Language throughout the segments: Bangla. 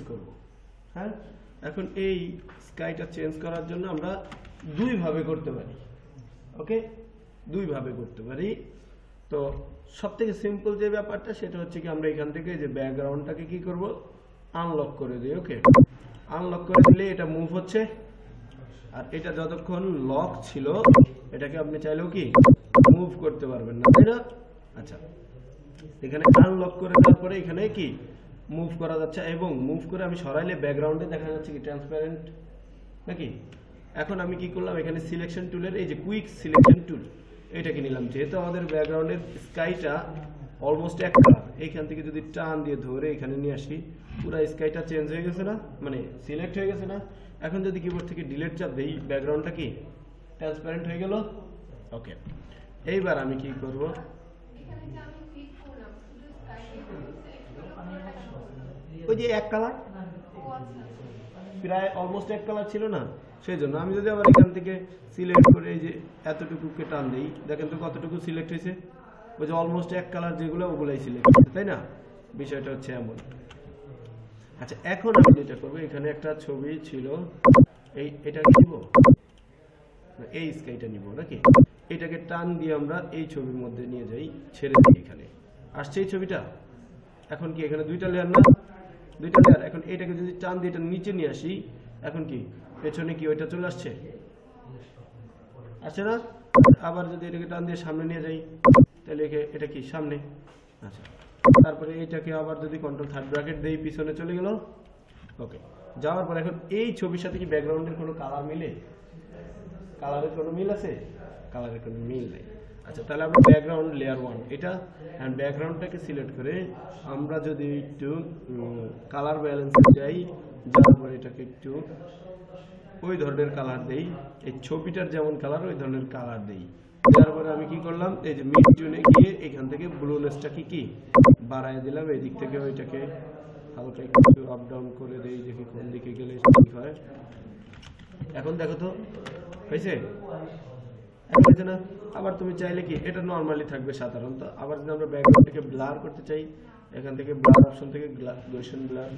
করব। হ্যাঁ, এখন এই স্কাইটা চেঞ্জ করার জন্য আমরা দুই ভাবে করতে পারি। ওকে, দুই ভাবে করতে পারি। তো সবথেকে সিম্পল যে ব্যাপারটা সেটা হচ্ছে কি, আমরা এখান থেকে যে ব্যাকগ্রাউন্ডটাকে কি করব, আনলক করে দিই। ওকে, আনলক করে দিলে এটা মুভ হচ্ছে, আর এটা যতক্ষণ লক ছিল এটাকে আপনি চাইলেও কি মুভ করতে পারবেন না, তাই না? আচ্ছা, এখানে আনলক করে দেওয়ার পরে এখানে কি মুভ করা যাচ্ছে, এবং মুভ করে আমি সরাইলে ব্যাকগ্রাউন্ডে দেখা যাচ্ছে কি ট্রান্সপারেন্ট নাকি। এখন আমি কি করলাম, এখানে সিলেকশন টুলের এই যে কুইক সিলেকশন টুল এটাকে নিলাম, যেহেতু আমাদের ব্যাকগ্রাউন্ডের স্কাইটা অলমোস্ট এক কালার, এইখান থেকে যদি টান দিয়ে ধরে এখানে নিয়ে আসি, পুরো স্কাইটা চেঞ্জ হয়ে গেছে না, মানে সিলেক্ট হয়ে গেছে না। এখন যদি কিবোর্ড থেকে ডিলিট চাপ দেই, ব্যাকগ্রাউন্ডটা কি ট্রান্সপারেন্ট হয়ে গেল। ওকে, এইবার আমি কি করব, ওই যে এক কালার প্রায় অলমোস্ট এক কালার ছিল না, সেই জন্য আমি যদি আবার এখান থেকে সিলেক্ট করে এই যে এতটুকুকে টান দিই, দেখেন তো কতটুকু সিলেক্ট হয়েছে। ওই যে অলমোস্ট এক কালার যেগুলো ওগুলাই সিলেক্ট হয়েছে, তাই না? বিষয়টা হচ্ছে এমন। আচ্ছা, এখন আমি যেটা করবো, এখানে একটা ছবি ছিল, এটা নিব, এই স্কাইটা নিব নাকি, এটাকে টান দিয়ে আমরা এই ছবির মধ্যে নিয়ে যাই, ছেড়ে দিই। এখানে আসছে এই ছবিটা, এখন কি এখানে দুইটা লেয়ার না, দুইটা লেয়ার। এখন এটাকে যদি টান দিয়ে এটা নিচে নিয়ে আসি, এখন কি পেছনে কি ওইটা চলে আসছে, আসছে না? আবার যদি এটাকে টান দিয়ে সামনে নিয়ে যাই, তাহলে এটা কি সামনে। আচ্ছা, তারপরে এইটাকে আবার যদি কন্ট্রোল থার্ড ব্র্যাকেট দেই, পিছনে চলে গেল। ওকে, যাওয়ার পর এখন এই ছবির সাথে কি ব্যাকগ্রাউন্ডের কোনো কালার মিলে, কালারের কোনো মিল আছে? কালারের কোনো মিল নেই। আচ্ছা, তাহলে আমরা ব্যাকগ্রাউন্ড লেয়ার 1 এটা, এন্ড ব্যাকগ্রাউন্ডটাকে সিলেক্ট করে আমরা যদি একটু কালার ব্যালেন্সে যাই, যাওয়ার পর এটাকে একটু ওই ধরনের কালার দেই, এই ছবিটার যেমন কালার ওই ধরনের কালার দেই। তারপরে আমি কি করলাম, এই যে মিড জোনে গিয়ে এখান থেকে ব্লুনেসটা কি বাড়ায় দিলাম, এই দিক থেকে ওইটাকে হালকা একটু আপ ডাউন করে দেই, দেখি কোন দিকে গেলে ঠিক হয়। এখন দেখো তো হয়েছে, হয়েছে না? আবার তুমি চাইলে কি এটা নর্মালি থাকবে সাধারণত, আবার যদি আমরা ব্যাকগ্রাউন্ডটাকে ব্লার করতে চাই, এখান থেকে ব্লার অপশন থেকে গোয়েশন ব্লার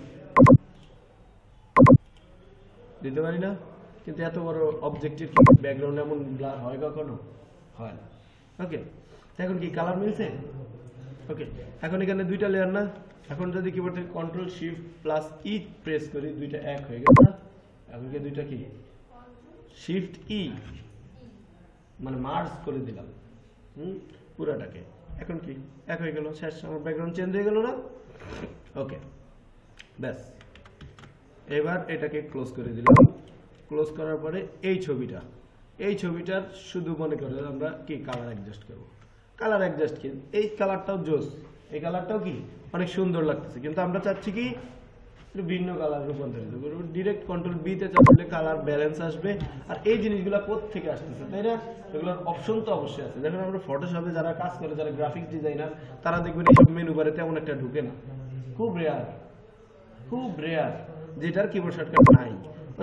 দিতে পারি না। কিন্তু এত বড় অবজেক্টের কি ব্যাকগ্রাউন্ড এমন ব্লার হয় কখনো? হয় না। ওকে, এখন কি কালার মিলছে? ওকে, এখন এখানে দুইটা লেয়ার না, এখন যদি কিবোর্ড থেকে control shift plus E press করি, দুইটা এক হয়ে গেছে না? এখন কি দুইটা কি শিফট ই মানে মার্জ করে দিলাম পুরাটাকে, এখন কি এক হয়ে গেল, শেষ, আমার ব্যাকগ্রাউন্ড চেঞ্জ হয়ে গেল না? ওকে, ব্যাস, এবার এটাকে ক্লোজ করে দিলাম। ক্লোজ করার পরে এই ছবিটার শুধু মনে করে আমরা কি কালার অ্যাডজাস্ট করব। কালার অ্যাডজাস্ট কি, এই কালারটাও জোস, এই কালারটাও কি অনেক সুন্দর লাগতেছে, কিন্তু আমরা চাচ্ছি কি ভিন্ন কালার রূপান্তরিত করব। ডিরেক্ট কন্ট্রোল বি তে চাপলে কালার ব্যালেন্স আসবে। আর এই জিনিসগুলো কোথা থেকে আসতেছে, তাই না? এগুলোর অপশন তো অবশ্যই আছে। দেখেন আমরা ফটোশপে যারা কাজ করে, যারা গ্রাফিক্স ডিজাইনার, তারা দেখবেন এইসব মেনু বারে তেমন একটা ঢুকে না, খুব রেয়ার যেটার কিবোর্ড শর্টকাট নাই।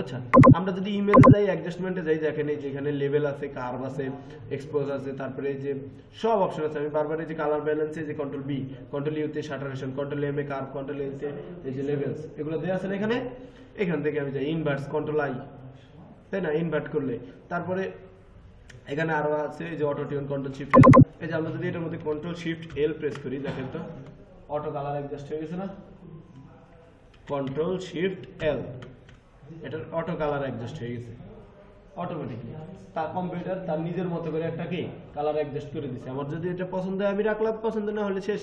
আচ্ছা, আমরা যদি ইমেজে যাই, অ্যাডজাস্টমেন্টে যাই, দেখেন এই যেখানে লেভেল আছে, কার্ভ আছে, এক্সপোজ আছে, তারপরে এই যে সব অপশন আছে। আমি বারবার এই যে কালার ব্যালেন্সে যে কন্ট্রোল বি, কন্ট্রোল ইউ তে saturation, control M a curve, control এল তে এই যে লেভেলস, এগুলো দেয়া আছে না এখানে। এখান থেকে আমি যাই ইনভার্স, কন্ট্রোল আই, তাই না? ইনভার্ট করলে তারপরে এখানে আরো আছে এই যে অটো টিউন, কন্ট্রোল শিফট এল। এই যে আমরা যদি এটার মধ্যে কন্ট্রোল শিফট এল প্রেস করি, দেখেন তো অটো কালার অ্যাডজাস্ট হয়ে গেছে না? কন্ট্রোল শিফট এল, এটার অটো কালার অ্যাডজাস্ট হয়ে গেছে অটোমেটিকলি। তার কম্পিউটার তার নিজের মতো করে একটা কি কালার অ্যাডজাস্ট করে দিছে। আমার যদি এটা পছন্দ হয় আমি রাখলাম, পছন্দ না হলে শেষ,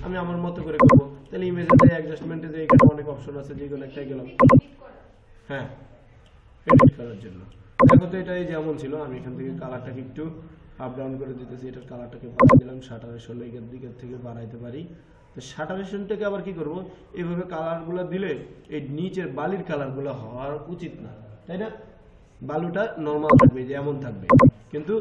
আমি আমার মতো করে করবো। তাহলে ইমেজে যে অ্যাডজাস্টমেন্টে যে এখানে অনেক অপশন আছে, যেগুলো একটা গেলাম, হ্যাঁ, এডিট করার জন্য। দেখো তো এটা যেমন ছিল, আমি এখান থেকে কালারটাকে একটু আপ ডাউন করে দিতেছি, এটার কালারটাকে বাড়িয়ে দিলাম, স্যাচুরেশন এর দিকের থেকে বাড়াইতে পারি। তো স্যাচুরেশনটাকে আবার কি করব, এইভাবে কালারগুলো দিলে এই নিচের বালির কালারগুলো হওয়ার উচিত না, তাই না? বালুটা নর্মাল থাকবে, যে এমন থাকবে, কিন্তু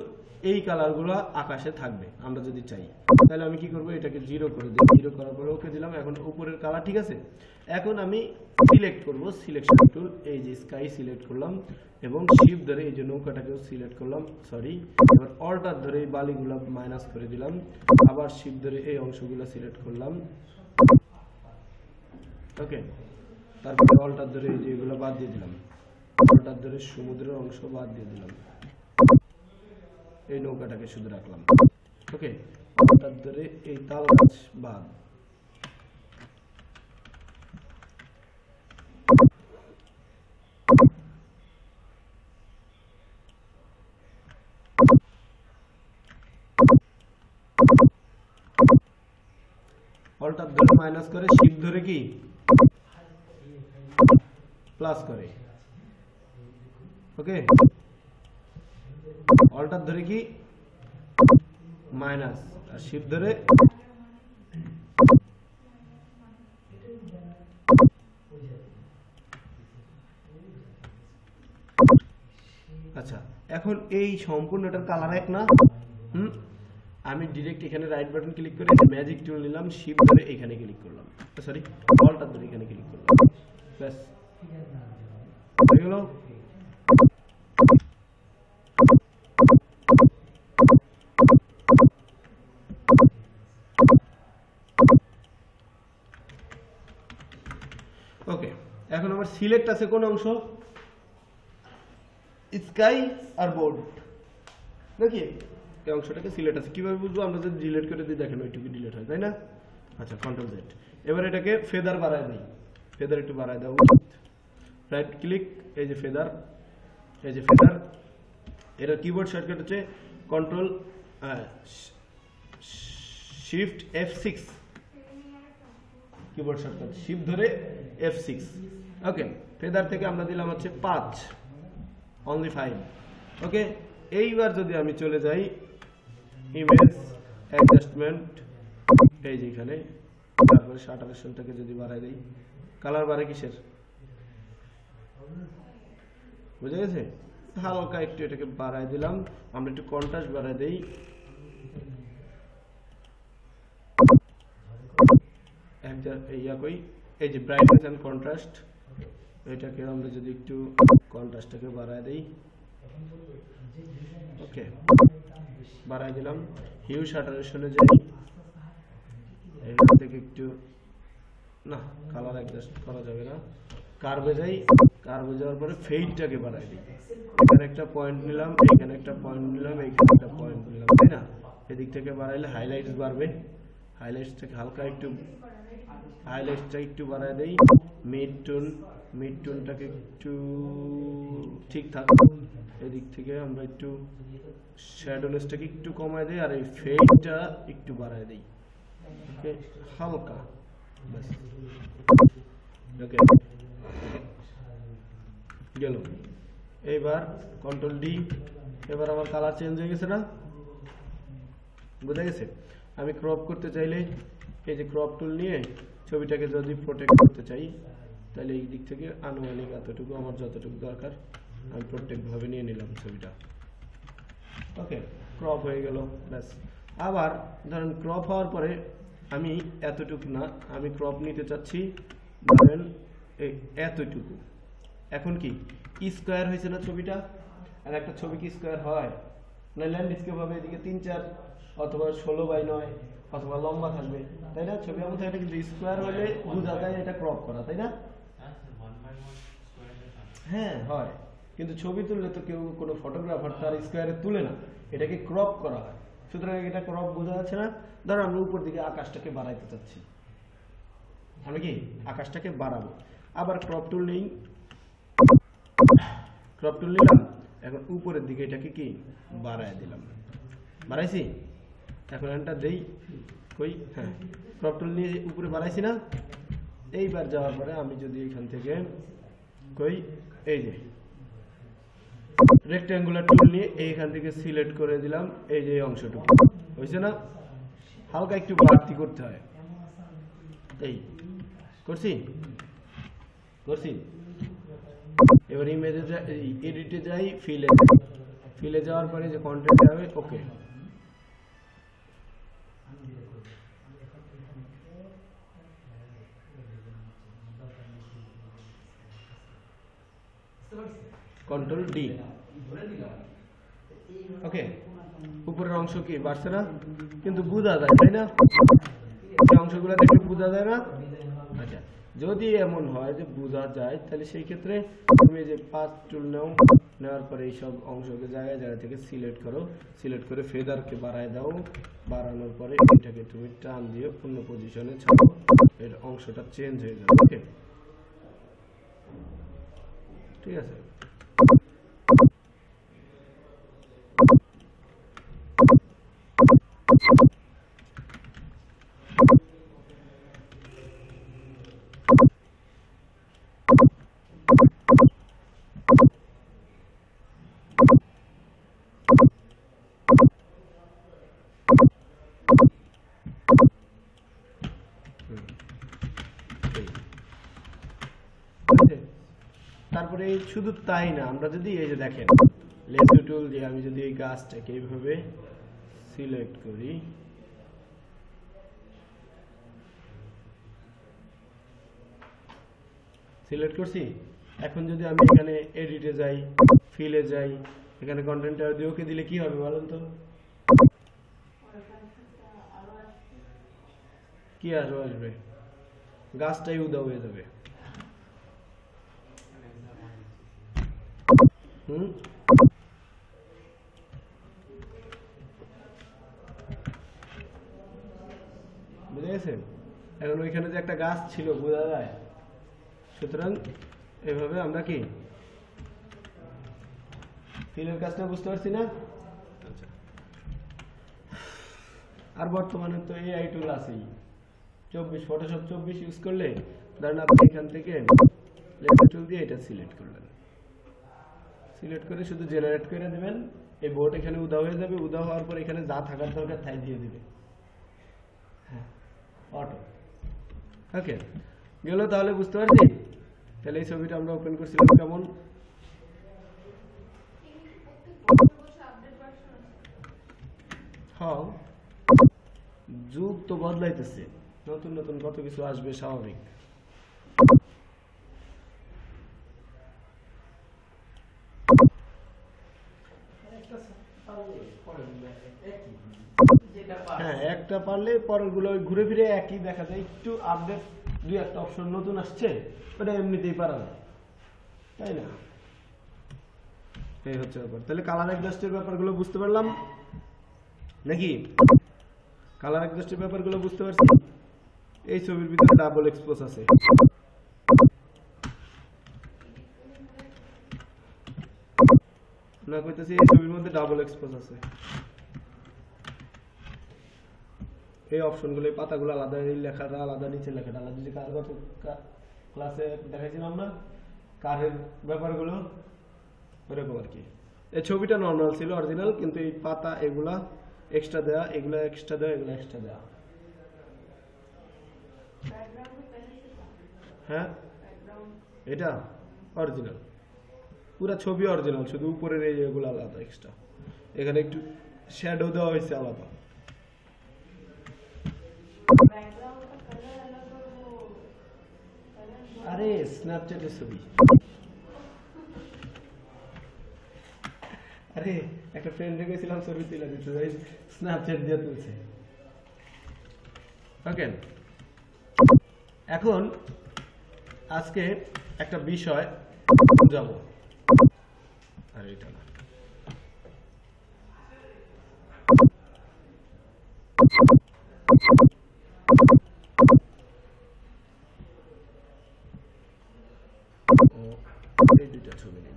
এই কালারগুলো আকাশে থাকবে আমরা যদি চাই। তাহলে আমি কি করব, এটাকে 0 করে দিই, 0 করার পরে ওকে দিলাম। এখন উপরের কালার ঠিক আছে। এখন আমি সিলেক্ট করব, সিলেকশন টুল, এই যে স্কাই সিলেক্ট করলাম, এবং শিফট ধরে এই যে নৌকাটাকেও সিলেক্ট করলাম, সরি, এবার অল্টার ধরে এই বালিগুলো মাইনাস করে দিলাম, আবার শিফট ধরে এই অংশগুলো সিলেক্ট করলাম। ওকে, তারপরে অল্টার ধরে এই যে এগুলো বাদ দিয়ে দিলাম, অল্টার ধরে সমুদ্রের অংশ বাদ দিয়ে দিলাম, এই নৌকাটাকে শুধু রাখলাম। ওকে, অল্টার ধরে এই তাল গাছ বাদ, অল্টার ধরে মাইনাস করে, শিপ ধরে কি প্লাস করে। ওকে, অল্টার ধরে কি মাইনাস, আর শিপ ধরে আচ্ছা। এখন এই সম্পূর্ণটার কালার এক না? আমি ডিরেক্ট এখানে রাইট বাটন ক্লিক করে ম্যাজিক টুল নিলাম, শিপ ধরে এখানে ক্লিক করলাম, সরি অল্টার ধরে এখানে ক্লিক করলাম, ব্যাস হয়ে গেল। ওকে, এখন আমার সিলেক্ট আছে কোন অংশ? স্কাই আর বোর্ড নাকি? এই অংশটাকে সিলেক্ট আছে, কিভাবে বুঝবো? আমরা যদি ডিলিট করে দিই দেখেন ওইটুকু ডিলিট হয়, তাই না? আচ্ছা, কন্ট্রোল জেড। এবার এটাকে ফেদার বাড়ায় দিই, ফেদার একটু বাড়ায় দেওয়া উচিত। রাইট ক্লিক, এই যে ফেদার, এই যে ফেদার। এটার কিবোর্ড শর্টকাট হচ্ছে control shift F6, keyboard shortcut shift ধরে F6। ওকে, ফেদার থেকে আমরা দিলাম হচ্ছে 5, অনলি 5। ওকে, এইবার যদি আমি চলে যাই ইমেজ অ্যাডজাস্টমেন্ট, এই যে এখানে, তারপরে স্যাচুরেশনটাকে যদি বাড়াই দেই, কালার বাড়ে কিসের? বুঝে গেছে? হালকা একটু এটাকে বাড়াই দিলাম, আমরা একটু কন্ট্রাস্ট বাড়াই দেই, এই যে ব্রাইটনেস এন্ড কন্ট্রাস্ট, এটাকে আমরা যদি একটু কন্ট্রাস্টটাকে বাড়ায় দেই, ওকে বাড়াই দিলাম। হিউ স্যাচুরেশনে যাই, এখান থেকে একটু না কালার অ্যাডজাস্ট করা যাবে না, কার্ভে যাই, কার্ভে যাওয়ার পরে ফেডটাকে বাড়াই দিই। এখানে একটা পয়েন্ট নিলাম, এখানে একটা পয়েন্ট নিলাম, এইখানে একটা পয়েন্ট নিলাম, তাই না? এদিক থেকে বাড়াইলে হাইলাইটস বাড়বে, হাইলাইটসটাকে হালকা একটু, হাইলাইটসটা একটু বাড়াই দেই। মিড টোনটাকে একটু ঠিক থাকবে, এদিক থেকে আমরা একটু শ্যাডোনেসটাকে একটু কমাই দেই, আর এই ফেডটা একটু বাড়াই দেই, ওকে হালকা, বাস। ওকে, গেল। এইবার কন্ট্রোল ডি, এবার আমার কালার চেঞ্জ হয়ে গেছে না? বোঝা গেছে? আমি ক্রপ করতে চাইলে এই যে ক্রপ টুল নিয়ে ছবিটাকে যদি প্রোটেক্ট করতে চাই, তাহলে এই দিক থেকে আনুমানিক এতটুকু আমার যতটুকু দরকার আমি প্রোটেক্ট ভাবে নিয়ে নিলাম ছবিটা। ওকে, ক্রপ হয়ে গেল, ব্যাস। আবার ধরেন ক্রপ হওয়ার পরে আমি এতটুকু না, আমি ক্রপ নিতে চাচ্ছি ধরেন এই এতটুকু। এখন কি স্কোয়ার হয়েছে না ছবিটা? আর একটা ছবি কি স্কোয়ার হয় না? ল্যান্ডস্কেপ হবে, এদিকে 3-4 অথবা 16:9 অথবা লম্বা থাকবে, তাই না? ছবি এমন থাকে, কিন্তু স্কোয়ার হলে বোঝা যায় এটা ক্রপ করা, তাই না? হ্যাঁ হয়, কিন্তু ছবি তুললে তো কেউ কোনো ফটোগ্রাফার তার স্কোয়ারে তুলে না, এটাকে ক্রপ করা হয়। সুতরাং এটা ক্রপ বোঝা যাচ্ছে না? ধরো আমি উপর দিকে আকাশটাকে বাড়াইতে চাচ্ছি, আমি কি আকাশটাকে বাড়াবো, আবার ক্রপ টুল নেই, ক্রপ টুল নিলাম, এখন উপরের দিকে এটাকে কি বাড়ায় দিলাম, বাড়াইছি। এখন এন্টার দেই, কই হ্যাঁ ক্রপ টুল নিয়ে উপরে বাড়াইছি না? এইবার যাওয়ার পরে আমি যদি এখান থেকে কই এই যে রেক্ট্যাঙ্গুলার টুল নিয়ে এইখান থেকে সিলেক্ট করে দিলাম, এই যে অংশটুকু হয়েছে না? হালকা একটু বাড়তি করতে হয়, এই করছি। এবার ইমেজে যাই, এডিটে যাই, ফিলে যাওয়ার পরে যে কন্টেন্ট যাবে, ওকে কন্ট্রোল ডি, ওকে উপরের অংশ কি বাড়ছে না? কিন্তু বোঝা যায়, তাই না? এই অংশগুলো দেখলে বোঝা যায় না? আচ্ছা, যদি এমন হয় যে বোঝা যায় তাহলে সেই ক্ষেত্রে তুমি এই যে পাঁচ টুল নাও, নেওয়ার পরে এই সব অংশকে জায়গা জায়গা থেকে সিলেক্ট করো, সিলেক্ট করে ফেদারকে বাড়ায় দাও, বাড়ানোর পরে এটাকে তুমি টান দিয়ে অন্য পজিশনে ছাড়ো, এর অংশটা চেঞ্জ হয়ে যাবে। ওকে, ঠিক আছে। তারপরে শুধু তাই না, আমরা যদি এই যে দেখেন লেফট টুল দিয়ে আমি যদি এই গাছটাকে এইভাবে সিলেক্ট করি, সিলেক্ট করছি, এখন যদি আমি এখানে এডিটে যাই, ফিলে যাই, এখানে কন্টেন্ট দিয়ে ওকে দিলে কি হবে বলেন তো? কি আরো আসবে? গাছটাই উদা হয়ে যাবে। বুঝে গেছেন? এখন ওইখানে যে একটা গাছ ছিল বোঝা যায়, সুতরাং এভাবে আমরা কি ফিলের কাজটা বুঝতে পারছি না? আচ্ছা, আর বর্তমানে তো এআই টুল আছেই, 24 ফটোশপ 24 ইউজ করলে ধরেন আপনি এখান থেকে লেফট টুল দিয়ে এটা সিলেক্ট করলেন, সিলেক্ট করে শুধু জেনারেট করে দেবেন, এই বোর্ড এখানে উদা হয়ে যাবে, উদা হওয়ার পর এখানে যা থাকার দরকার তাই দিয়ে দিবে। হ্যাঁ, অটো। ওকে, গেল তাহলে বুঝতে পারছি? তাহলে এই ছবিটা আমরা ওপেন করছিলাম কেমন? হ্যাঁ, যুগ তো বদলাইতেছে, নতুন নতুন কত কিছু আসবে, স্বাভাবিক। হ্যাঁ, একটা পারলে পরের গুলো ঘুরে ফিরে একই দেখা যায়, একটু আপডেট দুই একটা অপশন নতুন আসছে, ওটা এমনিতেই পারা যায়, তাই না? এই হচ্ছে ব্যাপার। তাহলে কালার অ্যাডজাস্টের ব্যাপারগুলো বুঝতে পারলাম নাকি? কালার অ্যাডজাস্টের ব্যাপারগুলো বুঝতে পারছি। এই ছবির ভিতরে ডাবল এক্সপোজ আছে, না কইতেছি এই ছবির মধ্যে ডাবল এক্সপোজ আছে। এই অপশনগুলো, এই পাতাগুলো আলাদা, এই লেখাটা আলাদা, নিচে লেখাটা আলাদা। যে কার গত ক্লাসে দেখাইছিলাম না কারের ব্যাপারগুলো, ওরকম আর কি। এই ছবিটা নর্মাল ছিল, অরিজিনাল, কিন্তু এই পাতা এগুলা এক্সট্রা দেয়া, এগুলা এক্সট্রা দেয়া, এগুলা এক্সট্রা দেয়া। হ্যাঁ, এটা অরিজিনাল, পুরো ছবি অরিজিনাল, শুধু উপরের এই এগুলো আলাদা এক্সট্রা, এখানে একটু শ্যাডো দেওয়া হয়েছে আলাদা। আরে স্ন্যাপচ্যাটের ছবি, আরে একটা ফ্রেন্ডে গেছিলাম ছবি তুলে দিতে, স্ন্যাপচ্যাট দিয়ে তুলছে। ওকে, এখন আজকে একটা বিষয় বুঝাবো, আর এটা না, এই দুইটা ছবি নেই।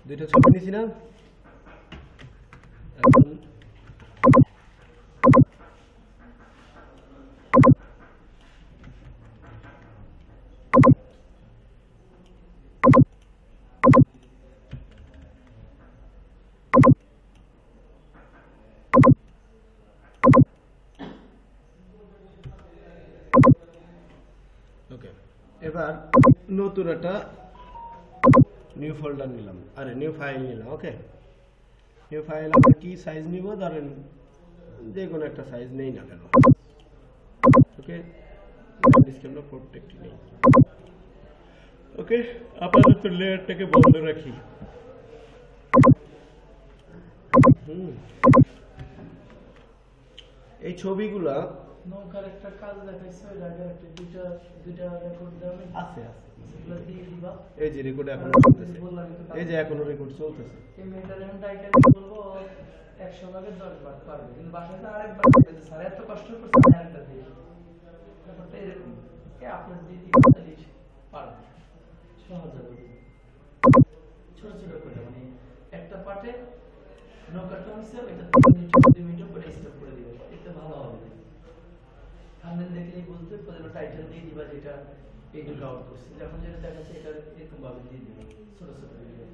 দুইটা ছবি নিয়েছি না, এখন ওকে, এবার নতুন একটা নিউ ফোল্ডার নিলাম, আরে নিউ ফাইল নিলাম। ওকে, নিউ ফাইল আমরা কি সাইজ নিব, ধরেন যে কোনো একটা সাইজ নেই না কেন। ওকে, ডিসকে আমরা প্রোটেক্ট নেই। ওকে, আপাতত লেয়ারটাকে বন্ধ রাখি। এই ছবিগুলা নৌকার একটা কাজ দেখাইছে, ওই আগে একটা দুইটা রেকর্ড দেওয়া আছে এগুলো দিয়ে দিবা। এই যে রেকর্ড এখনো আর চলতেছে, বললাম কিন্তু এই যে এখনো রেকর্ড চলতেছে। এই মেয়েটার এখন টাইটানিক বলবো 100 ভাগের 10 ভাগ পারবে, কিন্তু বাসায় তো আরেকবার করবে যে স্যার এত কষ্ট করছে আরেকটা দিয়ে ব্যাপারটা এরকম আপনার দিয়ে দিই তাহলে পারবে সহজ হবে। ছোট ছোট করে মানে একটা পার্টে নৌকাটা হচ্ছে এটা 3 মিনিট 2 মিনিট করে স্টপ করে দিবে, এতে ভালো হবে। থাম্বনেল দেখলেই বুঝতে পারবে, টাইটেল দিয়ে দিবা যেটা এইটুকু আউট করছে, যখন যেটা দেখাচ্ছে এটা এরকম ভাবে দিয়ে দিবে ছোট ছোট ভিডিও।